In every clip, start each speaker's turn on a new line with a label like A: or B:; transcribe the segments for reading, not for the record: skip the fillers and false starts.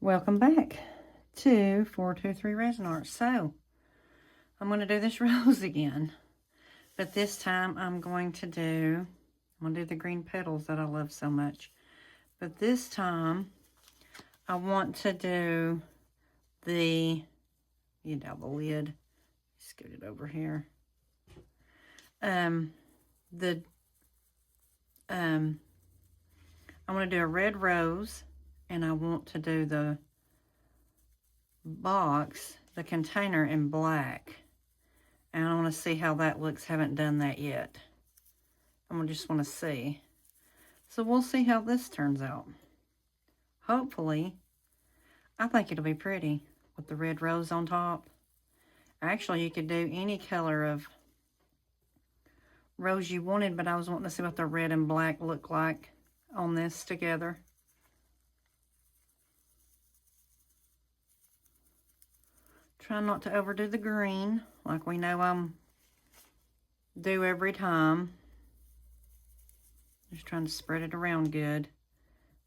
A: Welcome back to 423 Resin Art. So, I'm going to do this rose again. But this time I'm going to do the green petals that I love so much. But this time I want to do the, you know, the lid. Scoot it over here. I want to do a red rose, and I want to do the box, the container in black. And I want to see how that looks. Haven't done that yet. I just want to see. So we'll see how this turns out. Hopefully, I think it'll be pretty with the red rose on top. Actually, you could do any color of rose you wanted, but I was wanting to see what the red and black look like on this together. Try not to overdo the green, like we know I'm do every time. Just trying to spread it around good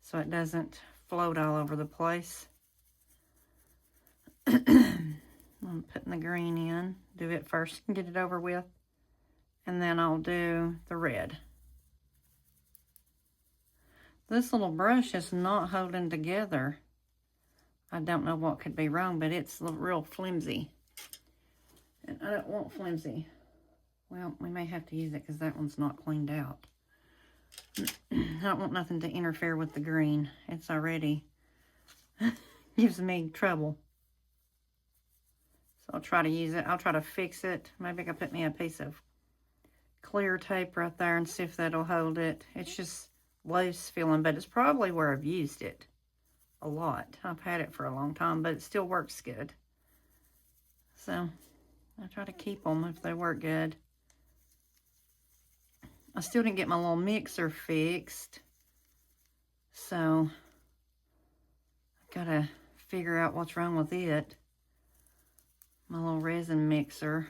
A: so it doesn't float all over the place. I'm putting the green in. Do it first and get it over with. And then I'll do the red. This little brush is not holding together. I don't know what could be wrong, but it's real flimsy. And I don't want flimsy. Well, we may have to use it because that one's not cleaned out. I don't want nothing to interfere with the green. It's already gives me trouble. So I'll try to use it. I'll try to fix it. Maybe I can put me a piece of clear tape right there and see if that'll hold it. It's just loose feeling, but it's probably where I've used it a lot. I've had it for a long time, but it still works good. So I try to keep them if they work good. I still didn't get my little mixer fixed, so I gotta figure out what's wrong with it. My little resin mixer.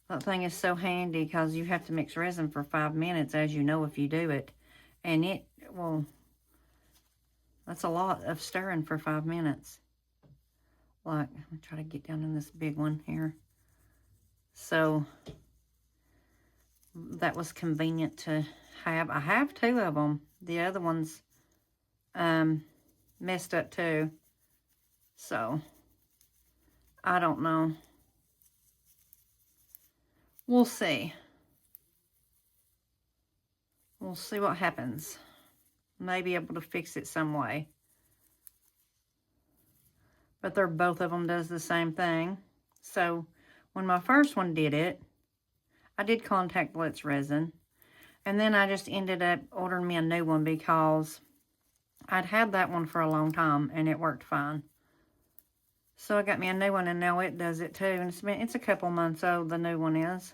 A: That thing is so handy because you have to mix resin for 5 minutes, as you know, if you do it. And it, well, that's a lot of stirring for 5 minutes. Like, I'm gonna try to get down in this big one here. So, that was convenient to have. I have 2 of them. The other one's messed up too. So, I don't know. We'll see. We'll see what happens. May be able to fix it some way. But they're both of them does the same thing. So, when my first one did it, I did contact Let's Resin. And then I just ended up ordering me a new one because I'd had that one for a long time and it worked fine. So I got me a new one and now it does it too. And it's a couple months old, the new one is.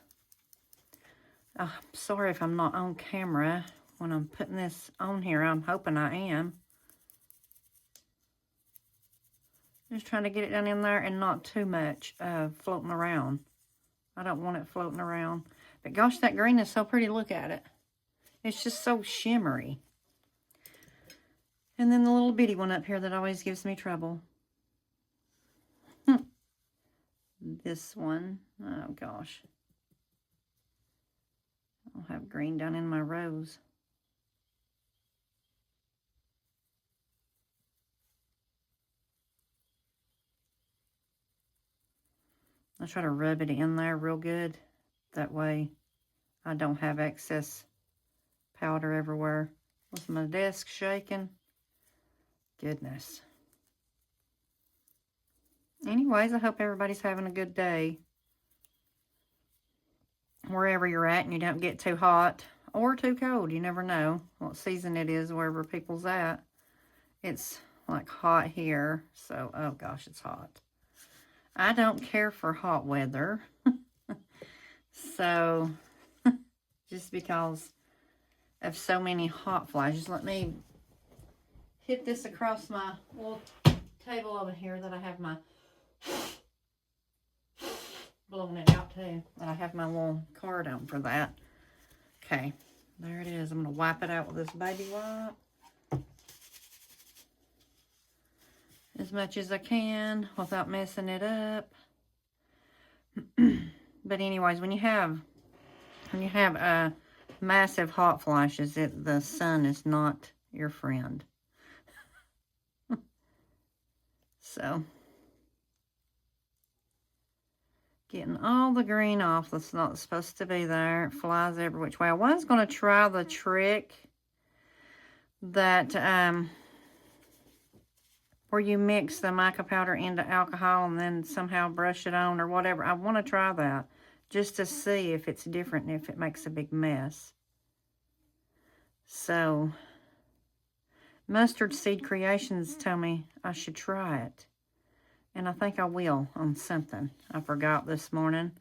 A: I'm sorry if I'm not on camera when I'm putting this on here. I'm hoping I am. Just trying to get it down in there and not too much floating around. I don't want it floating around. But gosh, that green is so pretty. Look at it. It's just so shimmery. And then the little bitty one up here that always gives me trouble. This one. Oh, gosh. I'll have green down in my rose. I try to rub it in there real good. That way I don't have excess powder everywhere. Was my desk shaking? Goodness. Anyways, I hope everybody's having a good day. Wherever you're at and you don't get too hot or too cold. You never know what season it is wherever people's at. It's like hot here. So, oh gosh, it's hot. I don't care for hot weather. So, just because of so many hot flashes, let me hit this across my little table over here that I have my blowing it out too. That I have my little card on for that. Okay, there it is. I'm going to wipe it out with this baby wipe. much as I can without messing it up. But anyways, when you have massive hot flashes, the sun is not your friend. So, getting all the green off that's not supposed to be there. It flies every which way. I was going to try the trick that, where you mix the mica powder into alcohol and then somehow brush it on or whatever. I want to try that just to see if it's different and if it makes a big mess. So, Mustard Seed Creations tell me I should try it. And I think I will on something. I forgot this morning,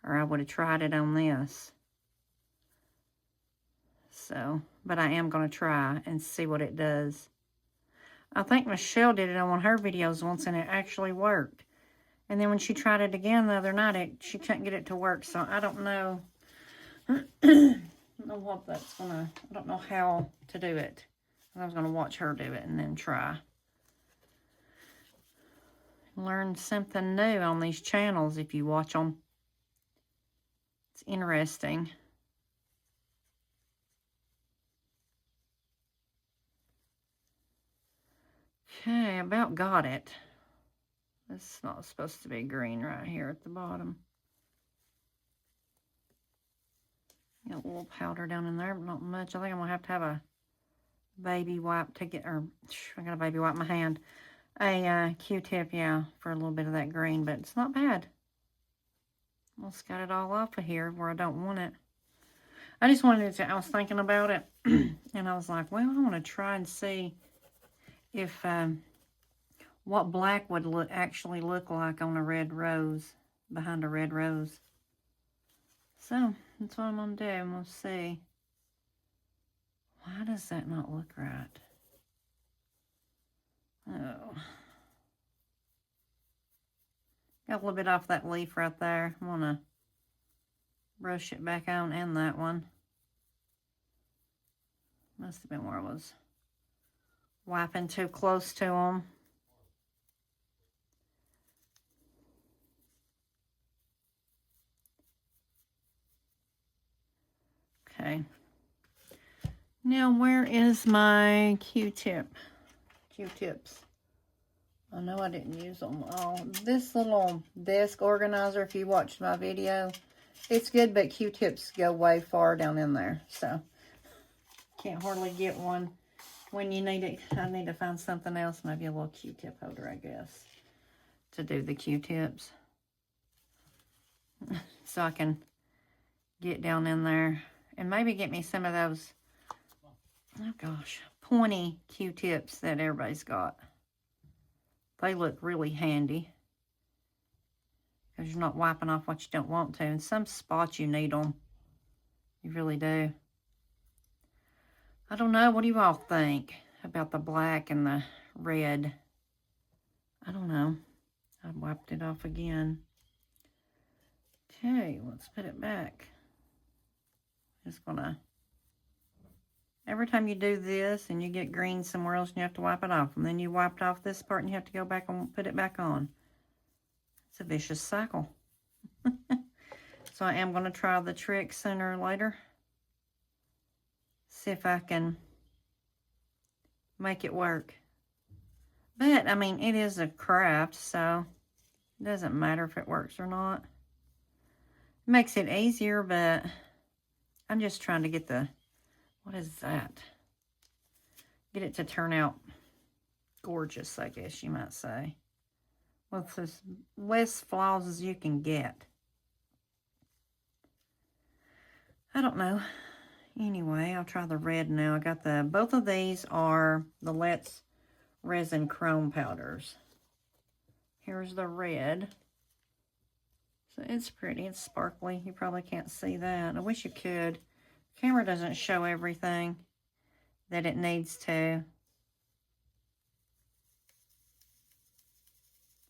A: or I would have tried it on this. So, but I am going to try and see what it does. I think Michelle did it on one of her videos once, and it actually worked. And then when she tried it again the other night, she couldn't get it to work. So I don't know. I don't know what that's gonna. I don't know how to do it. I was gonna watch her do it and then try. Learn something new on these channels if you watch them. It's interesting. Okay, about got it. This is not supposed to be green right here at the bottom. Got a little powder down in there, but not much. I think I'm going to have a baby wipe to get, or I got a baby wipe in my hand. A Q-tip, yeah, for a little bit of that green, but it's not bad. Almost got it all off of here where I don't want it. I just wanted to, I was thinking about it, and I was like, well, I want to try and see if, what black would actually look like on a red rose, behind a red rose. So, that's what I'm going to do. I'm going to see. Why does that not look right? Oh. Got a little bit off that leaf right there. I'm going to brush it back on, and that one. Must have been where I was wiping too close to them. Okay. Now, where is my Q-tip? Q-tips. I know I didn't use them all. This little desk organizer, if you watched my video, it's good, but Q-tips go way far down in there. So, can't hardly get one when you need it. I need to find something else, maybe a little Q-tip holder, I guess, to do the Q-tips. So I can get down in there and maybe get me some of those, oh gosh, pointy Q-tips that everybody's got. They look really handy because you're not wiping off what you don't want to. In some spots you need them. You really do. I don't know. What do you all think about the black and the red? I don't know. I wiped it off again. Okay, let's put it back. Just gonna, every time you do this and you get green somewhere else, you have to wipe it off. And then you wiped off this part and you have to go back and put it back on. It's a vicious cycle. So I am going to try the trick sooner or later. See if I can make it work. But, I mean, it is a craft, so it doesn't matter if it works or not. It makes it easier, but I'm just trying to get the, what is that? Get it to turn out gorgeous, I guess you might say. With as less flaws as you can get. I don't know. Anyway, I'll try the red now. I got the, both of these are the Let's Resin Chrome powders. Here's the red. So it's pretty, it's sparkly. You probably can't see that. I wish you could. The camera doesn't show everything that it needs to.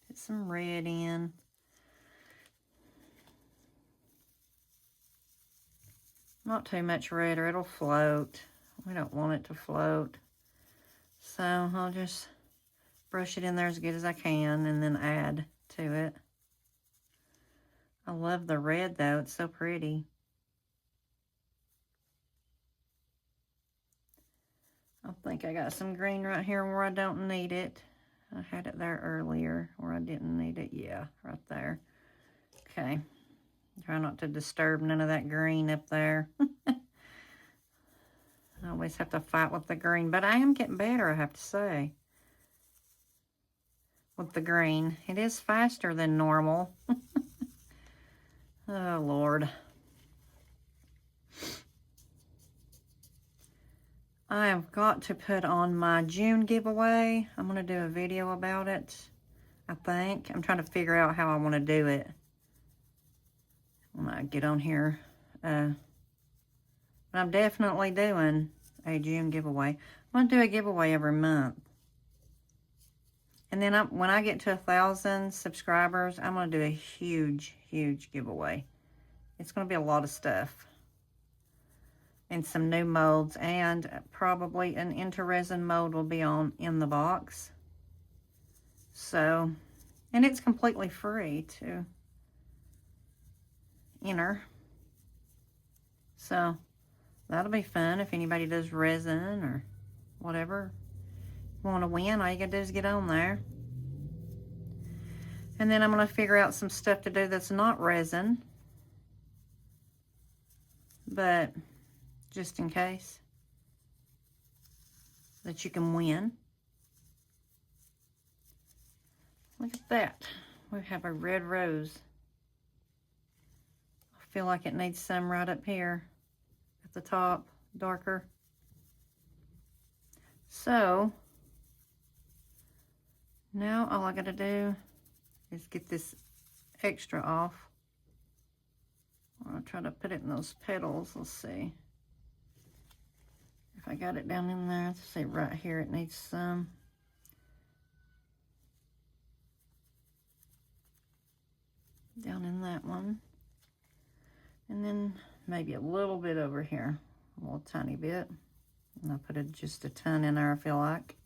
A: Put some red in. Not too much red or it'll float. We don't want it to float. So I'll just brush it in there as good as I can and then add to it. I love the red though, it's so pretty. I think I got some green right here where I don't need it. I had it there earlier where I didn't need it. Yeah, right there. Okay. Try not to disturb none of that green up there. I always have to fight with the green, but I am getting better, I have to say, with the green. It is faster than normal. Oh, Lord. I have got to put on my June giveaway. I'm going to do a video about it, I think. I'm trying to figure out how I want to do it when I get on here. But I'm definitely doing a June giveaway. I'm going to do a giveaway every month. And then when I get to 1,000 subscribers, I'm going to do a huge, huge giveaway. It's going to be a lot of stuff. And some new molds. And probably an IntoResin mold will be in the box. So, and it's completely free to enter. So, that'll be fun if anybody does resin or whatever. Want to win, all you gotta do is get on there. And then I'm going to figure out some stuff to do that's not resin, but just in case, that you can win. Look at that. We have a red rose. I feel like it needs some right up here at the top, darker. So now all I got to do is get this extra off. I'll try to put it in those petals. Let's see if I got it down in there. Let's see, right here it needs some. Down in that one. And then maybe a little bit over here. A little tiny bit. And I'll put just a ton in there, I feel like.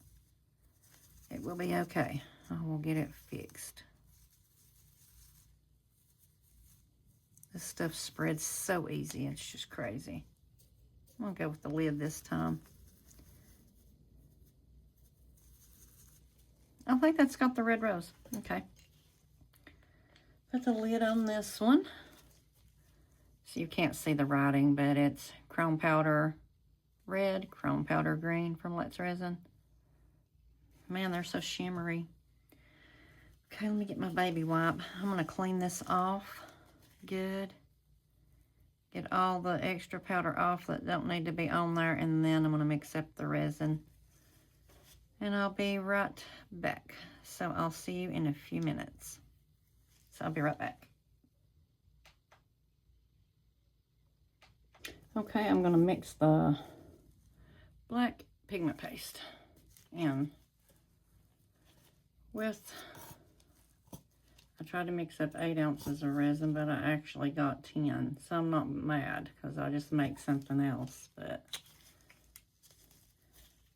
A: It will be okay. I will get it fixed. This stuff spreads so easy. It's just crazy. I'm going to go with the lid this time. I think that's got the red rose. Okay. Put the lid on this one. So you can't see the writing, but it's chrome powder red, chrome powder green from Let's Resin. Man, they're so shimmery. Okay, let me get my baby wipe. I'm going to clean this off good. Get all the extra powder off that don't need to be on there, and then I'm going to mix up the resin. And I'll be right back. So I'll see you in a few minutes. So I'll be right back. Okay, I'm going to mix the black pigment paste in with, I tried to mix up 8 ounces of resin, but I actually got 10. So I'm not mad because I just make something else, but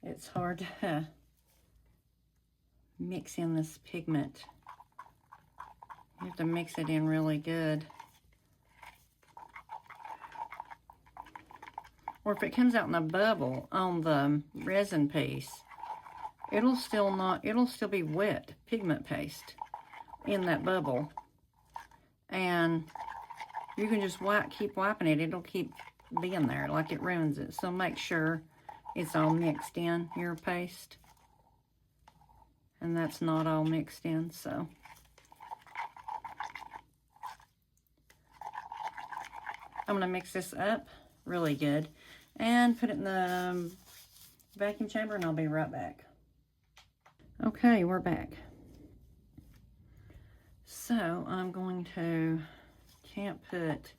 A: it's hard to mix in this pigment. You have to mix it in really good. Or if it comes out in a bubble on the resin piece, it'll still be wet pigment paste in that bubble. And you can just keep wiping it. It'll keep being there like it ruins it. So make sure it's all mixed in, your paste. And that's not all mixed in, so. I'm going to mix this up really good and put it in the vacuum chamber, and I'll be right back. Okay, we're back. So I'm going to, can't put,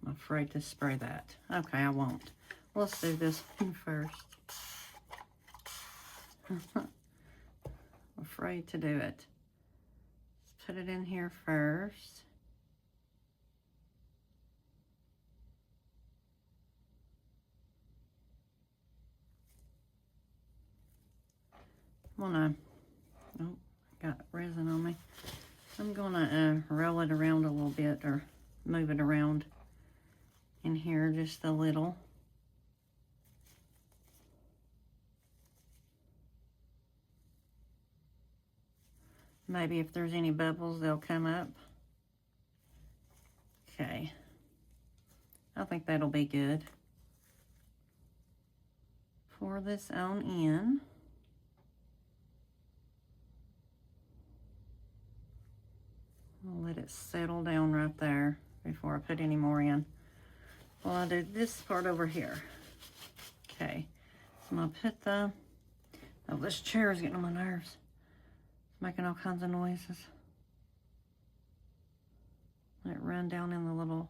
A: I'm afraid to spray that. Okay, I won't. Let's do this one first. I'm afraid to do it. Let's put it in here first. Oh, got resin on me. I'm gonna roll it around a little bit, or move it around in here just a little. Maybe if there's any bubbles, they'll come up. Okay. I think that'll be good. Pour this on in. I'll let it settle down right there before I put any more in. Well, I'll do this part over here. Okay. So I'm going to put the... Oh, this chair is getting on my nerves. It's making all kinds of noises. Let it run down in the little...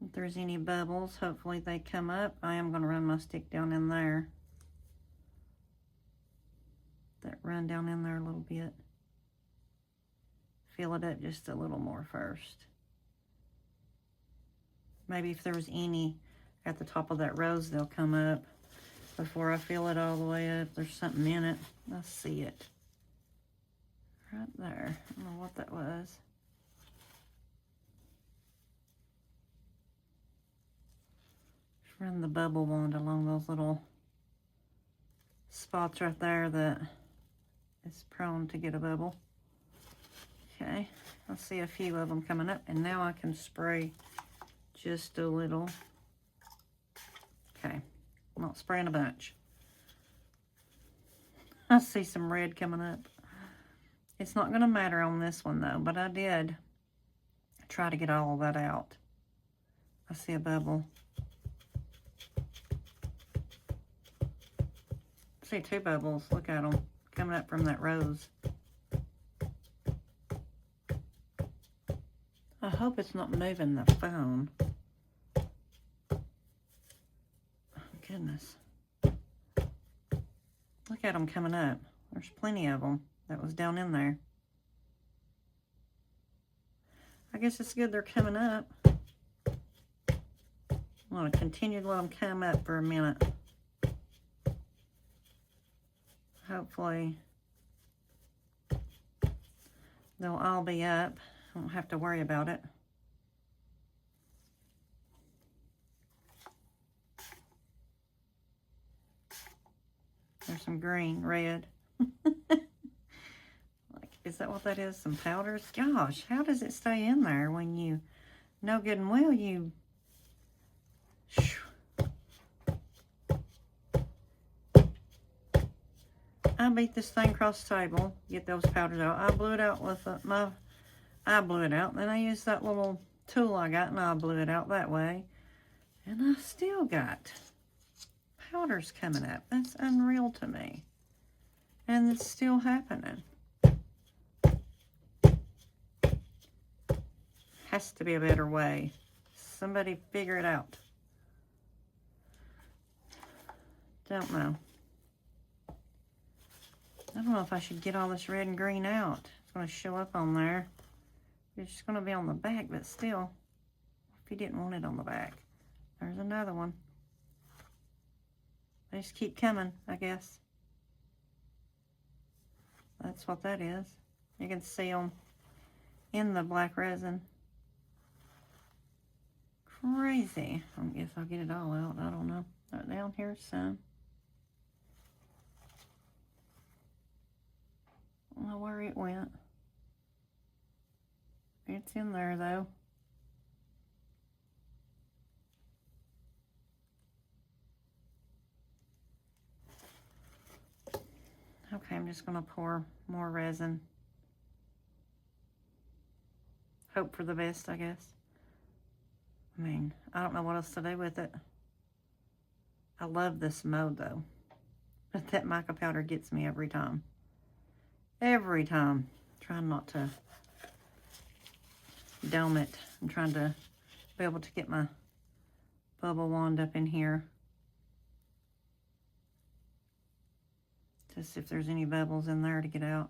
A: If there's any bubbles, hopefully they come up. I am going to run my stick down in there. That run down in there a little bit. Fill it up just a little more first. Maybe if there's any at the top of that rose, they'll come up before I fill it all the way up. There's something in it. I see it. Right there. I don't know what that was. Just run the bubble wand along those little spots right there that is prone to get a bubble. Okay, I see a few of them coming up, and now I can spray just a little. Okay, I'm not spraying a bunch. I see some red coming up. It's not going to matter on this one though, but I did try to get all of that out. I see a bubble. I see two bubbles. Look at them coming up from that rose. I hope it's not moving the phone. Oh, goodness. Look at them coming up. There's plenty of them that was down in there. I guess it's good they're coming up. I'm going to continue to let them come up for a minute. Hopefully they'll all be up. I don't have to worry about it. There's some green, red. Like, is that what that is? Some powders? Gosh, how does it stay in there when you know good and well you... I beat this thing across the table, get those powders out. I blew it out with I blew it out. Then I used that little tool I got and I blew it out that way. And I still got powders coming up. That's unreal to me. And it's still happening. Has to be a better way. Somebody figure it out. Don't know. I don't know if I should get all this red and green out. It's going to show up on there. It's just going to be on the back, but still, if you didn't want it on the back. There's another one. They just keep coming, I guess. That's what that is. You can see them in the black resin. Crazy. I guess I'll get it all out. I don't know. Right down here, some. I don't know where it went. It's in there though. Okay, I'm just gonna pour more resin. Hope for the best, I guess. I mean, I don't know what else to do with it. I love this mold though, but that mica powder gets me every time. Every time. Trying not to dome it. I'm trying to be able to get my bubble wand up in here. Just if there's any bubbles in there to get out.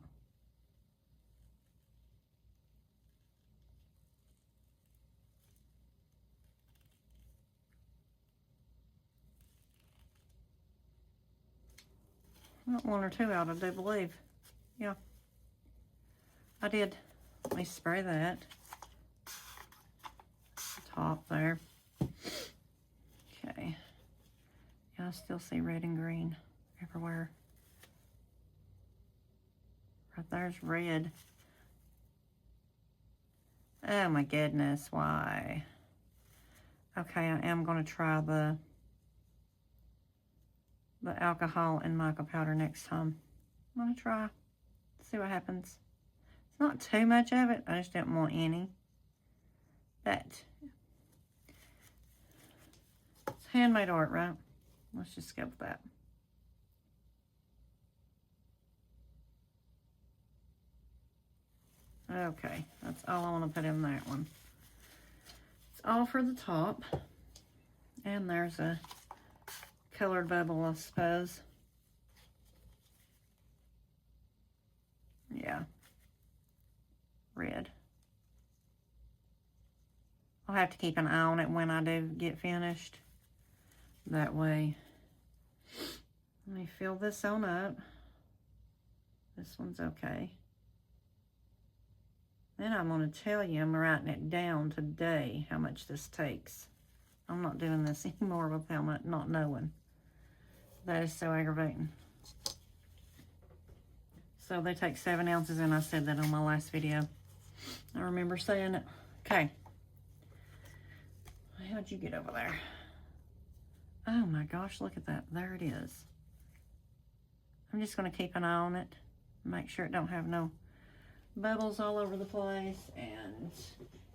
A: got 1 or 2 out, I do believe. Yeah, I did. Let me spray that. Top there. Okay. Yeah, I still see red and green everywhere. Right there's red. Oh my goodness, why? Okay, I am going to try the alcohol and mica powder next time. I'm going to try, see what happens. It's not too much of it, I just don't want any. But it's handmade art, right? Let's just go with that. Okay, that's all I want to put in that one. It's all for the top. And there's a colored bubble, I suppose. Yeah. Red. I'll have to keep an eye on it when I do get finished. That way. Let me fill this on up. This one's okay. Then I'm going to tell you, I'm writing it down today, how much this takes. I'm not doing this anymore with how much, not knowing. That is so aggravating. So they take 7 ounces, and I said that on my last video. I remember saying it. Okay. How'd you get over there? Oh my gosh, look at that. There it is. I'm just going to keep an eye on it. Make sure it don't have no bubbles all over the place, and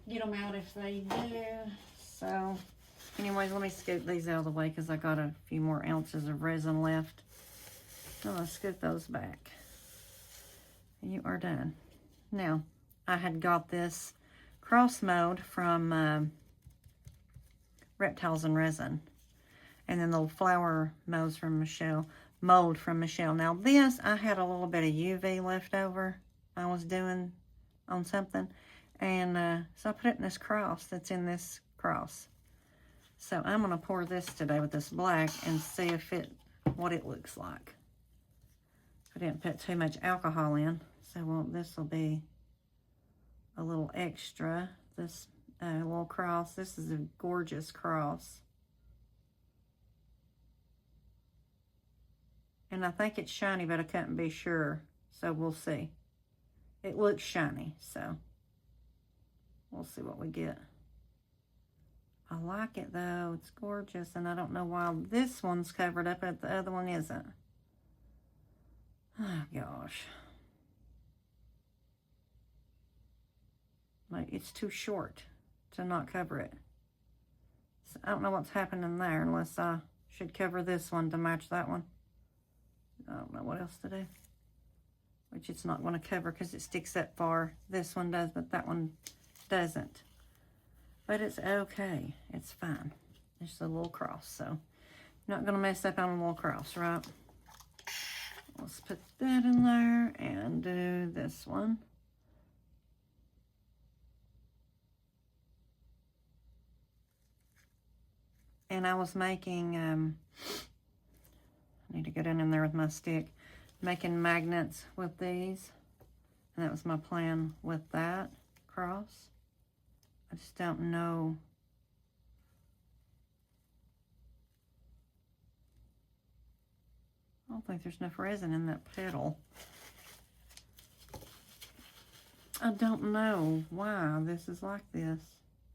A: get them out if they do. So anyways, let me scoop these out of the way because I got a few more ounces of resin left. I'm going to scoop those back. You are done. Now, I had got this cross mold from Reptiles and Resin. And then the flower molds from Michelle. Now this, I had a little bit of UV left over. I was doing on something. And so I put it in this cross that's in this cross. So I'm going to pour this today with this black and see what it looks like. I didn't put too much alcohol in. So this will be a little extra. This little cross. This is a gorgeous cross. And I think it's shiny, but I couldn't be sure. So we'll see. It looks shiny, so we'll see what we get. I like it though. It's gorgeous, and I don't know why this one's covered up and the other one isn't. Oh gosh. Like, it's too short to not cover it. So I don't know what's happening there, unless I should cover this one to match that one. I don't know what else to do. Which it's not going to cover because it sticks that far. This one does, but that one doesn't. But it's okay. It's fine. It's just a little cross, so not going to mess up on a little cross, right? Let's put that in there and do this one. And I was making, I need to get in there with my stick, making magnets with these. And that was my plan with that cross. I just don't know. I don't think there's enough resin in that petal. I don't know why this is like this.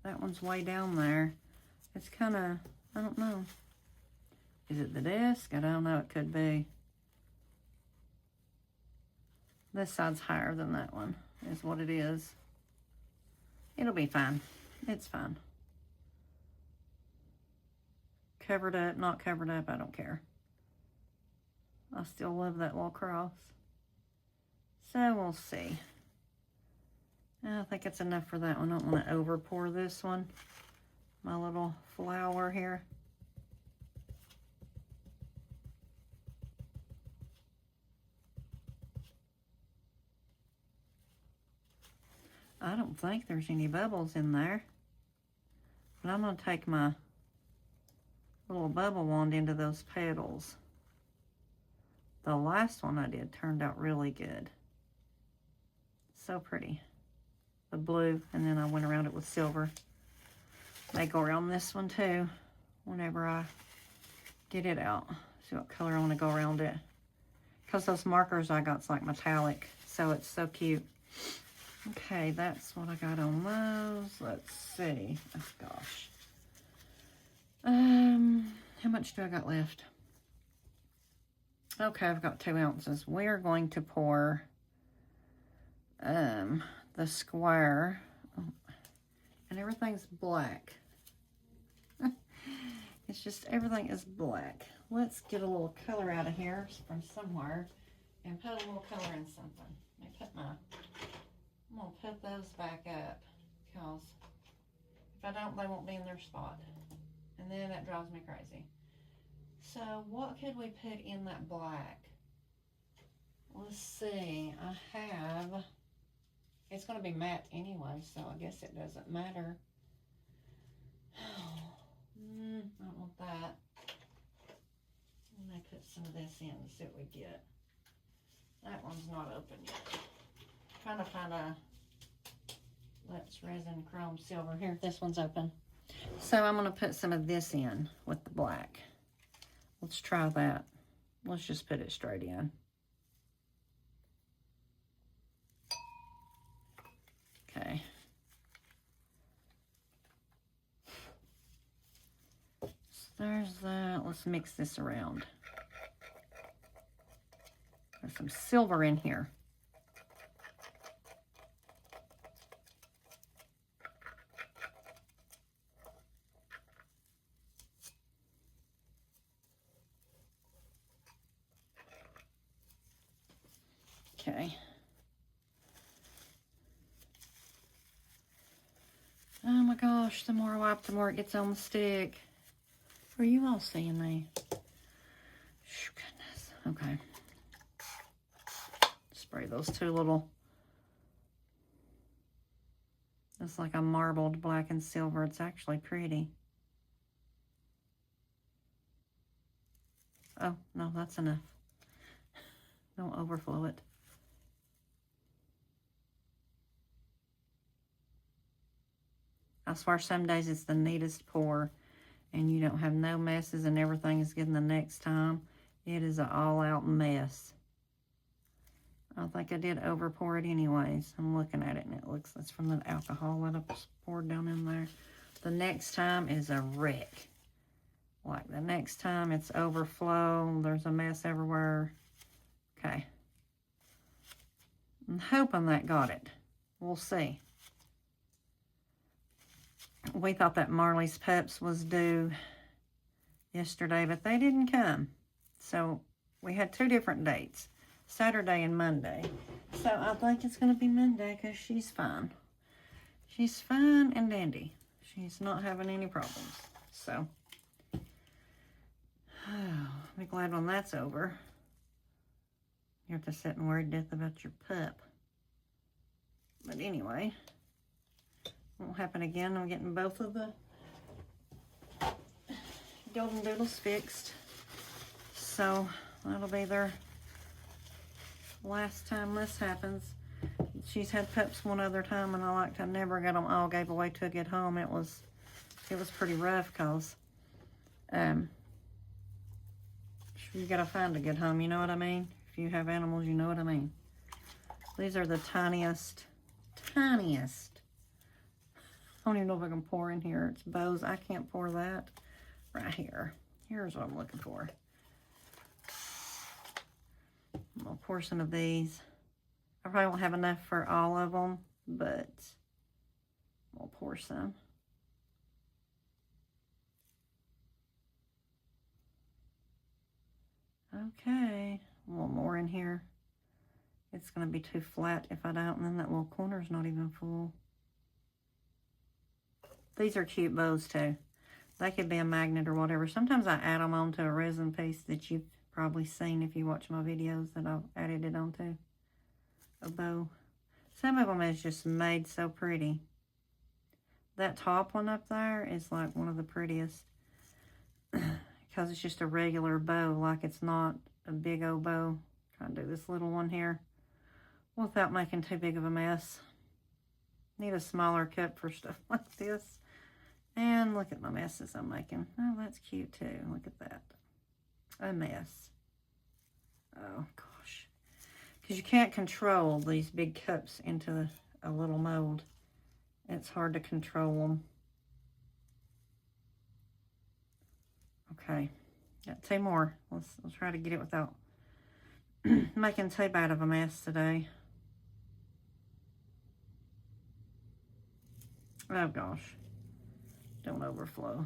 A: That one's way down there. It's kind of, I don't know. Is it the desk? I don't know. It could be. This side's higher than that one, is what it is. It'll be fine. It's fine. Covered up, not covered up, I don't care. I still love that little cross. So we'll see. I think it's enough for that one. I don't want to over pour this one. My little flower here. I don't think there's any bubbles in there. But I'm going to take my little bubble wand into those petals. The last one I did turned out really good. So pretty. The blue, and then I went around it with silver. May go around this one too whenever I get it out. See what color I want to go around it. Because those markers I got's like metallic, so it's so cute. Okay, that's what I got on those. Let's see. Oh gosh. How much do I got left? Okay, I've got 2 ounces. We are going to pour the square, and everything's black. It's just everything is black. Let's get a little color out of here from somewhere and put a little color in something. Let me put I'm gonna put those back up, because if I don't, they won't be in their spot, and then that drives me crazy. So what could we put in that black? Let's see. I have, it's going to be matte anyway, so I guess it doesn't matter. I don't want that. I'm going to put some of this in and see what we get. That one's not open yet. Trying to find a Let's Resin Chrome Silver. Here, this one's open. So I'm going to put some of this in with the black. Let's try that. Let's just put it straight in. Okay. So there's that. Let's mix this around. There's some silver in here. Okay. Oh my gosh, the more I wipe, the more it gets on the stick. Are you all seeing me? Goodness. Okay. Spray those 2 little. It's like a marbled black and silver. It's actually pretty. Oh, no, that's enough. Don't overflow it. I swear some days it's the neatest pour, and you don't have no messes and everything is good the next time. It is an all-out mess. I think I did over pour it anyways. I'm looking at it and it looks, it's from the alcohol that I poured down in there. The next time is a wreck. Like the next time it's overflow, there's a mess everywhere. Okay. I'm hoping that got it. We'll see. We thought that Marley's Pups was due yesterday, but they didn't come. So we had 2 different dates, Saturday and Monday. So I think it's going to be Monday because she's fine. She's fine and dandy. She's not having any problems. So I'll be glad when that's over. You have to sit and worry to death about your pup. But anyway, won't happen again. I'm getting both of the golden doodles fixed. So that'll be their last time this happens. She's had pups one other time, and I never got them all gave away to get home. It was pretty rough because you gotta find a good home, you know what I mean? If you have animals, you know what I mean. These are the tiniest. I don't even know if I can pour in here. It's bows. I can't pour that right here. Here's what I'm looking for. I'm gonna pour some of these. I probably won't have enough for all of them, but we'll pour some. Okay, a little more in here. It's going to be too flat if I don't, and then that little corner's not even full. These are cute bows too. They could be a magnet or whatever. Sometimes I add them onto a resin piece that you've probably seen if you watch my videos that I've added it onto. A bow. Some of them is just made so pretty. That top one up there is like one of the prettiest because it's just a regular bow, like it's not a big oboe. Trying to do this little one here without making too big of a mess. Need a smaller cup for stuff like this. And look at my messes I'm making. Oh, that's cute too. Look at that. A mess. Oh, gosh. Because you can't control these big cups into a little mold. It's hard to control them. Okay. Got 2 more. Let's try to get it without making too bad of a mess today. Oh, gosh. Don't overflow.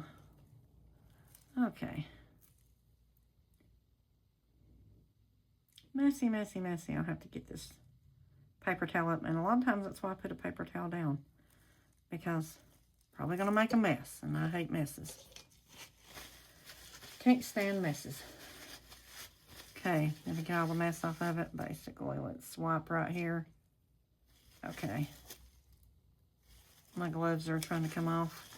A: Okay. Messy, messy, messy. I'll have to get this paper towel up. And a lot of times that's why I put a paper towel down. Because probably going to make a mess. And I hate messes. Can't stand messes. Okay. Let me get all the mess off of it. Basically, let's swipe right here. Okay. My gloves are trying to come off.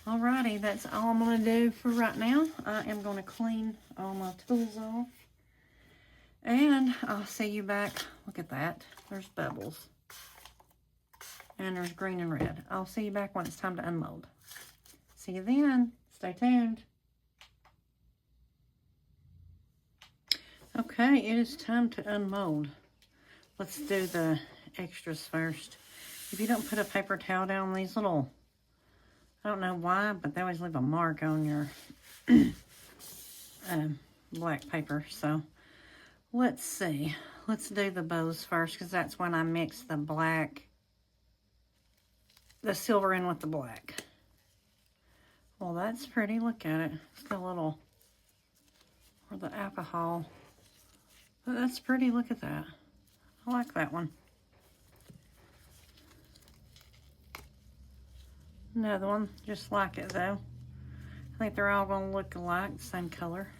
A: Alrighty, that's all I'm going to do for right now. I am going to clean all my tools off. And I'll see you back. Look at that. There's bubbles. And there's green and red. I'll see you back when it's time to unmold. See you then. Stay tuned. Okay, it is time to unmold. Let's do the extras first. If you don't put a paper towel down, these little, I don't know why, but they always leave a mark on your black paper. So let's see. Let's do the bows first, because that's when I mix the black, the silver in with the black. Well, that's pretty. Look at it. It's got a little, or the alcohol. But that's pretty. Look at that. I like that one. Another one, just like it though. I think they're all going to look alike, same color.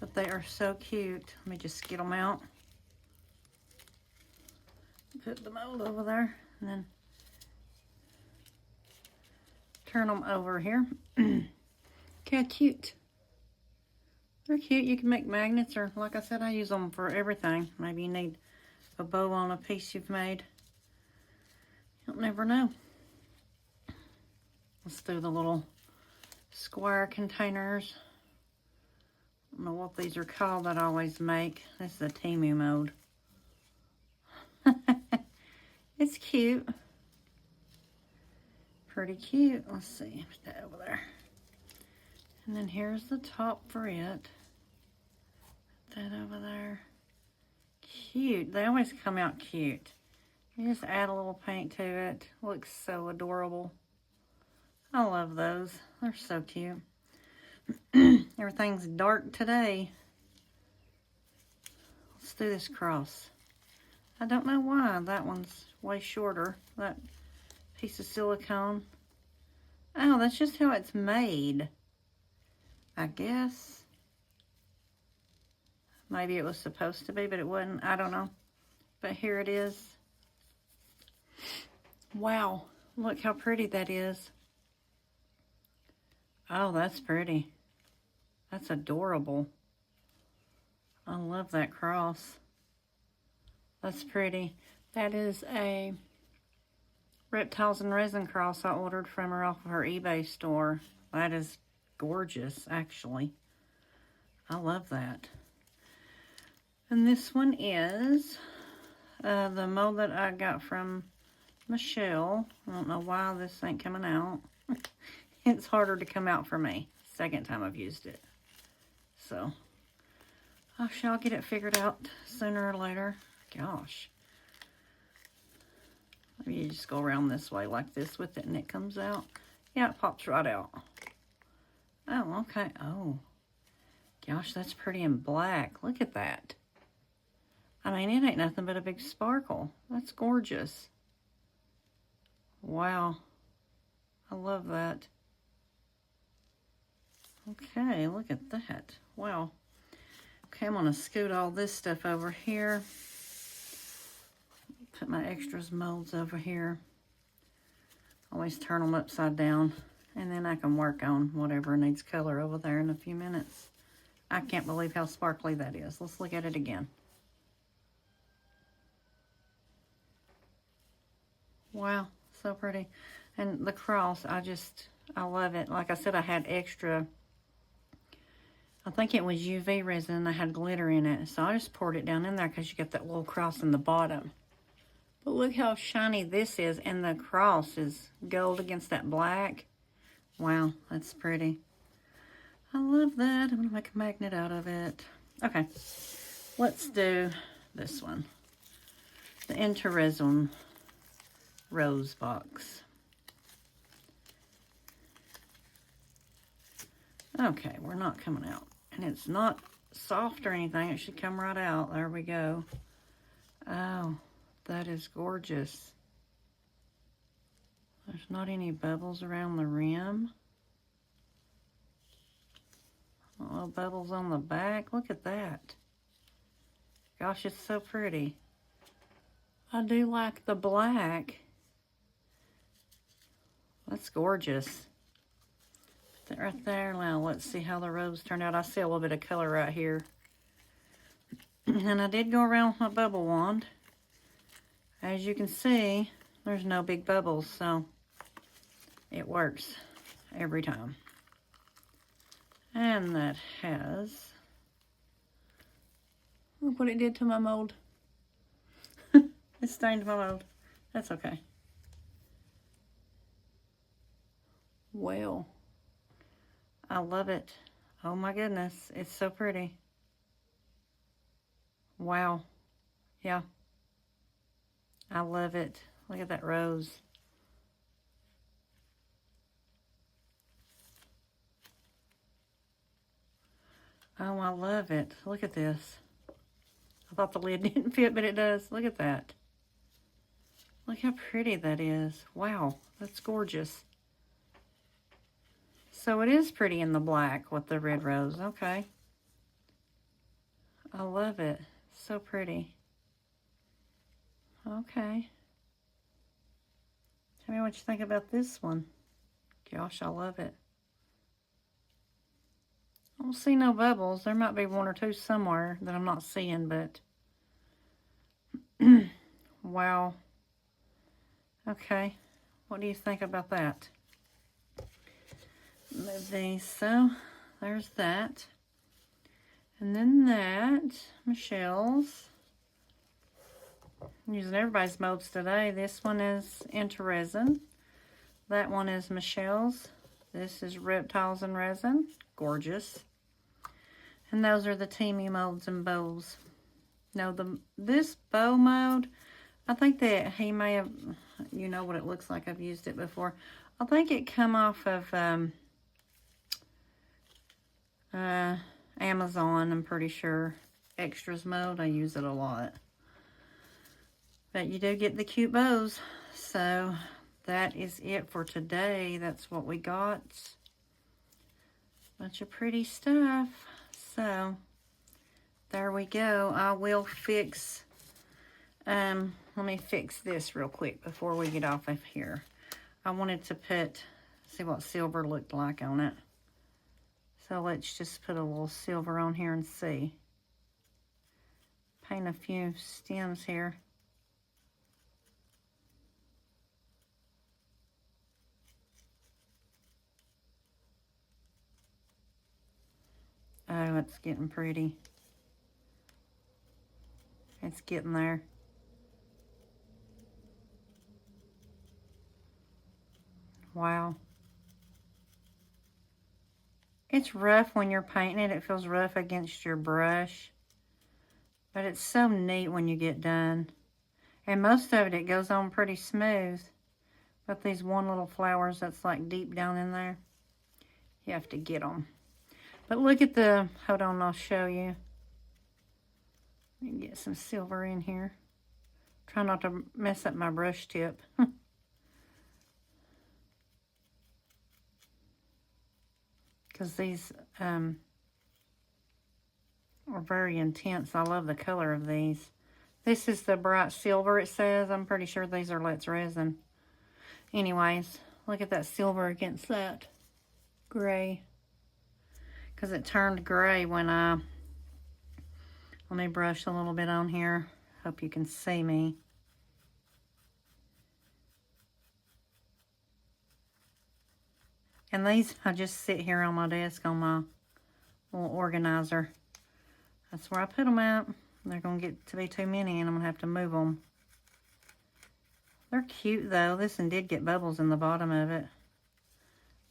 A: But they are so cute. Let me just get them out. Put the mold over there, and then turn them over here. Look how cute. They're cute. You can make magnets, or like I said, I use them for everything. Maybe you need a bow on a piece you've made. You'll never know. Let's do the little square containers. I don't know what these are called that I always make. This is a Temu mold. It's cute. Pretty cute. Let's see. Put that over there. And then here's the top for it. Put that over there. Cute. They always come out cute. You just add a little paint to it. Looks so adorable. I love those. They're so cute. Everything's dark today. Let's do this cross. I don't know why that one's way shorter. That piece of silicone. Oh, that's just how it's made. I guess. Maybe it was supposed to be, but it wasn't. I don't know. But here it is. Wow. Look how pretty that is. Oh, that's pretty. That's adorable. I love that cross. That's pretty. That is a Reptiles and Resin cross I ordered from her off of her eBay store. That is gorgeous, actually. I love that. And this one is the mold that I got from Michelle. I don't know why this ain't coming out. It's harder to come out for me. Second time I've used it. So, I shall get it figured out sooner or later. Gosh. Maybe you just go around this way like this with it and it comes out. Yeah, it pops right out. Oh, okay. Oh. Gosh, that's pretty in black. Look at that. I mean, it ain't nothing but a big sparkle. That's gorgeous. Wow. I love that. Okay, look at that. Wow. Okay, I'm going to scoot all this stuff over here. Put my extras molds over here. Always turn them upside down. and then I can work on whatever needs color over there in a few minutes. I can't believe how sparkly that is. Let's look at it again. Wow, so pretty. And the cross, I love it. Like I said, I had extra, I think it was UV resin, and I had glitter in it. So I just poured it down in there because you get that little cross in the bottom. But look how shiny this is, and the cross is gold against that black. Wow, that's pretty. I love that. I'm gonna make a magnet out of it. Okay, let's do this one. The IntoResin Rose box. Okay, we're not coming out. And it's not soft or anything. It should come right out. There we go. Oh, that is gorgeous. There's not any bubbles around the rim. Little bubbles on the back. Look at that. Gosh, it's so pretty. I do like the black. That's gorgeous. Put that right there. Now let's see how the rose turned out. I see a little bit of color right here. And I did go around with my bubble wand. As you can see, there's no big bubbles, so it works every time. And that has, look what it did to my mold. It stained my mold. That's okay. Well, I love it. Oh my goodness, it's so pretty. Wow. Yeah. I love it. Look at that rose. Oh, I love it. Look at this. I thought the lid didn't fit, but it does. Look at that. Look how pretty that is. Wow, that's gorgeous. So it is pretty in the black with the red rose. Okay. I love it. So pretty. Okay. Tell me what you think about this one. Gosh, I love it. I don't see no bubbles. There might be one or two somewhere that I'm not seeing, but wow. Okay. What do you think about that? Move these. So there's that. And then that, Michelle's. I'm using everybody's molds today. This one is IntoResin. That one is Michelle's. This is Reptiles and Resin. Gorgeous. And those are the Teamy molds and bows. Now, this bow mold, I think that he may have, you know what it looks like. I've used it before. I think it come off of Amazon, I'm pretty sure. Extras mold, I use it a lot. But you do get the cute bows. So that is it for today. That's what we got. Bunch of pretty stuff. So there we go. I will fix, let me fix this real quick before we get off of here. I wanted to see what silver looked like on it. So let's just put a little silver on here and see. Paint a few stems here. Oh, it's getting pretty. It's getting there. Wow. It's rough when you're painting it. It feels rough against your brush. But it's so neat when you get done. And most of it goes on pretty smooth. But these one little flowers that's like deep down in there, you have to get them. But look at the, hold on, I'll show you. Let me get some silver in here. Try not to mess up my brush tip. Because these are very intense. I love the color of these. This is the bright silver, it says. I'm pretty sure these are Let's Resin. Anyways, Look at that silver against that gray. Because it turned gray when I... Let me brush a little bit on here. Hope you can see me. And these, I just sit here on my desk on my little organizer. That's where I put them at. They're going to get to be too many and I'm going to have to move them. They're cute though. This one did get bubbles in the bottom of it.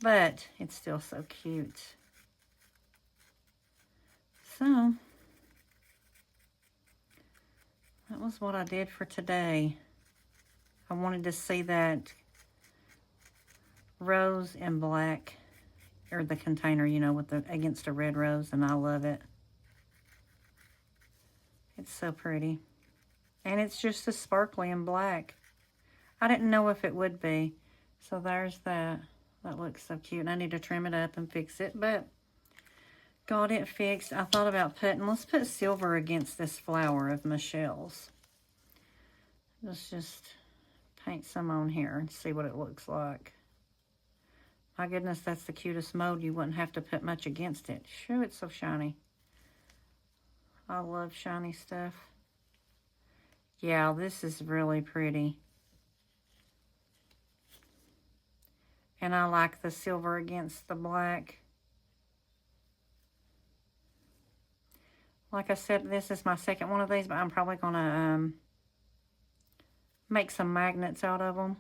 A: But it's still so cute. So, that was what I did for today. I wanted to see that rose and black, or the container, you know, with the against a red rose, and I love it. It's so pretty. And it's just as sparkly and black. I didn't know if it would be. So there's that. That looks so cute. And I need to trim it up and fix it, but got it fixed. I thought about putting, let's put silver against this flower of Michelle's. Let's just paint some on here and see what it looks like. My goodness, that's the cutest mold. You wouldn't have to put much against it. Shoo, it's so shiny. I love shiny stuff. Yeah, this is really pretty. And I like the silver against the black. Like I said, this is my second one of these, but I'm probably going to make some magnets out of them.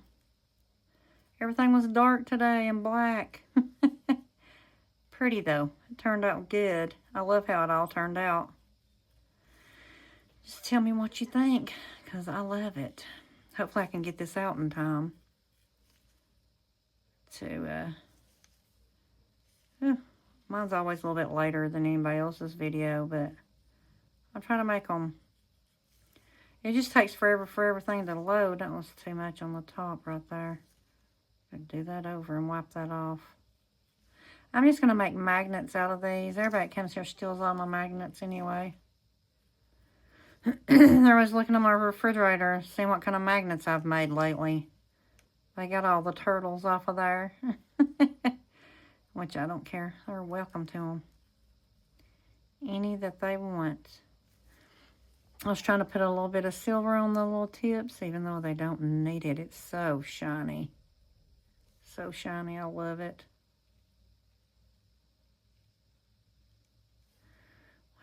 A: Everything was dark today and black. Pretty though. It turned out good. I love how it all turned out. Just tell me what you think, because I love it. Hopefully I can get this out in time to, mine's always a little bit later than anybody else's video, but I'll try to make them. It just takes forever for everything to load. That was too much on the top right there. I'd do that over and wipe that off. I'm just going to make magnets out of these. Everybody that comes here steals all my magnets anyway. I was looking at my refrigerator, seeing what kind of magnets I've made lately. They got all the turtles off of there. Which I don't care. They're welcome to them. Any that they want. I was trying to put a little bit of silver on the little tips, even though they don't need it. It's so shiny. So shiny. I love it.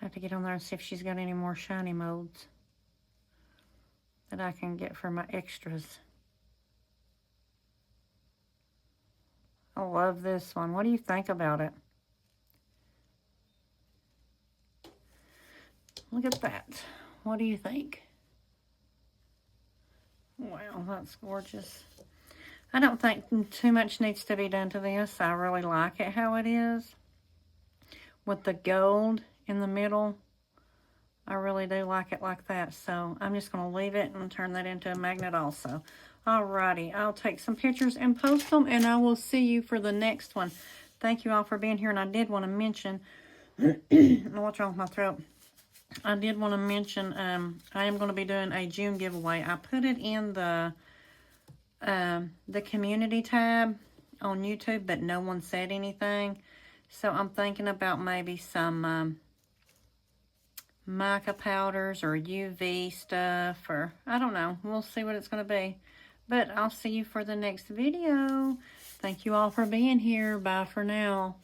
A: I have to get on there and see if she's got any more shiny molds that I can get for my extras. I love this one. What do you think about it? Look at that. What do you think? Wow, that's gorgeous. I don't think too much needs to be done to this. I really like it how it is. With the gold in the middle. I really do like it like that. So I'm just going to leave it and turn that into a magnet also. Alrighty, I'll take some pictures and post them, and I will see you for the next one. Thank you all for being here, and I did want to mention, what's wrong with my throat? I did want to mention, I am going to be doing a June giveaway. I put it in the community tab on YouTube, but no one said anything. So I'm thinking about maybe some mica powders or UV stuff, or I don't know. We'll see what it's going to be. But I'll see you for the next video. Thank you all for being here. Bye for now.